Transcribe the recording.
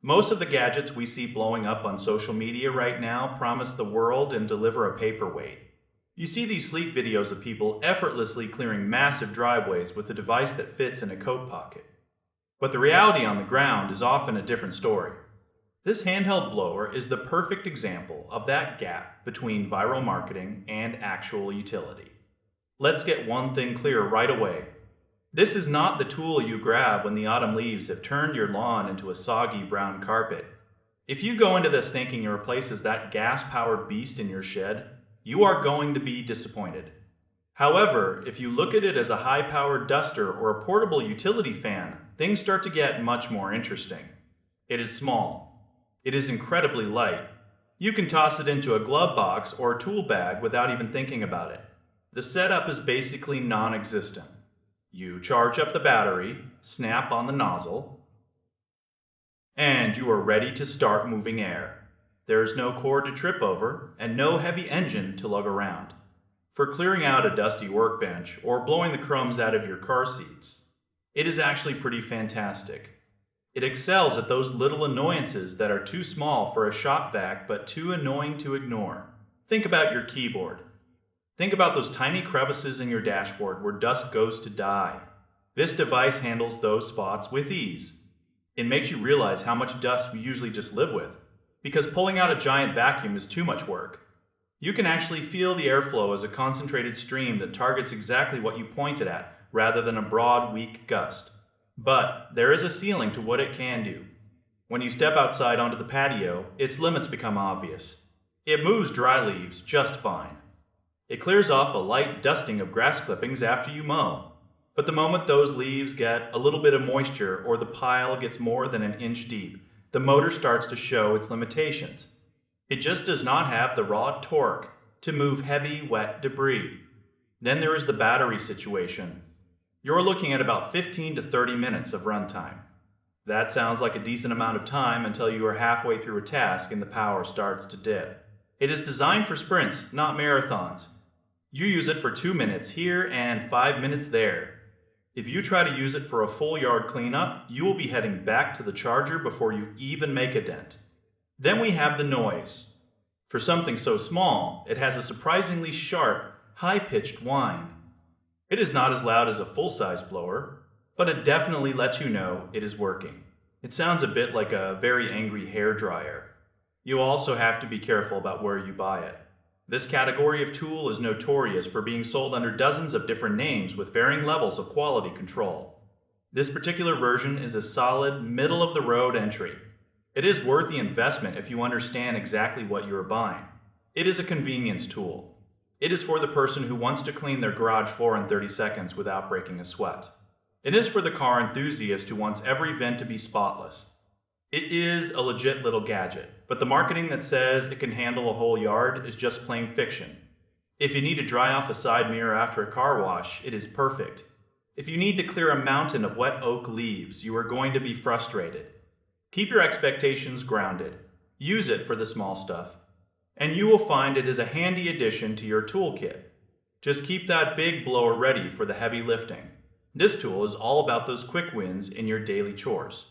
Most of the gadgets we see blowing up on social media right now promise the world and deliver a paperweight. You see these sleek videos of people effortlessly clearing massive driveways with a device that fits in a coat pocket. But the reality on the ground is often a different story. This handheld blower is the perfect example of that gap between viral marketing and actual utility. Let's get one thing clear right away. This is not the tool you grab when the autumn leaves have turned your lawn into a soggy brown carpet. If you go into this thinking it replaces that gas-powered beast in your shed, you are going to be disappointed. However, if you look at it as a high-powered duster or a portable utility fan, things start to get much more interesting. It is small. It is incredibly light. You can toss it into a glove box or a tool bag without even thinking about it. The setup is basically non-existent. You charge up the battery, snap on the nozzle, and you are ready to start moving air. There is no cord to trip over and no heavy engine to lug around. For clearing out a dusty workbench or blowing the crumbs out of your car seats, it is actually pretty fantastic. It excels at those little annoyances that are too small for a shop vac but too annoying to ignore. Think about your keyboard. Think about those tiny crevices in your dashboard where dust goes to die. This device handles those spots with ease. It makes you realize how much dust we usually just live with, because pulling out a giant vacuum is too much work. You can actually feel the airflow as a concentrated stream that targets exactly what you pointed at, rather than a broad, weak gust. But there is a ceiling to what it can do. When you step outside onto the patio, its limits become obvious. It moves dry leaves just fine. It clears off a light dusting of grass clippings after you mow. But the moment those leaves get a little bit of moisture or the pile gets more than an inch deep, the motor starts to show its limitations. It just does not have the raw torque to move heavy, wet debris. Then there is the battery situation. You're looking at about 15 to 30 minutes of runtime. That sounds like a decent amount of time until you are halfway through a task and the power starts to dip. It is designed for sprints, not marathons. You use it for 2 minutes here and 5 minutes there. If you try to use it for a full yard cleanup, you will be heading back to the charger before you even make a dent. Then we have the noise. For something so small, it has a surprisingly sharp, high-pitched whine. It is not as loud as a full-size blower, but it definitely lets you know it is working. It sounds a bit like a very angry hairdryer. You also have to be careful about where you buy it. This category of tool is notorious for being sold under dozens of different names with varying levels of quality control. This particular version is a solid, middle-of-the-road entry. It is worth the investment if you understand exactly what you are buying. It is a convenience tool. It is for the person who wants to clean their garage floor in 30 seconds without breaking a sweat. It is for the car enthusiast who wants every vent to be spotless. It is a legit little gadget, but the marketing that says it can handle a whole yard is just plain fiction. If you need to dry off a side mirror after a car wash, it is perfect. If you need to clear a mountain of wet oak leaves, you are going to be frustrated. Keep your expectations grounded. Use it for the small stuff. And you will find it is a handy addition to your toolkit. Just keep that big blower ready for the heavy lifting. This tool is all about those quick wins in your daily chores.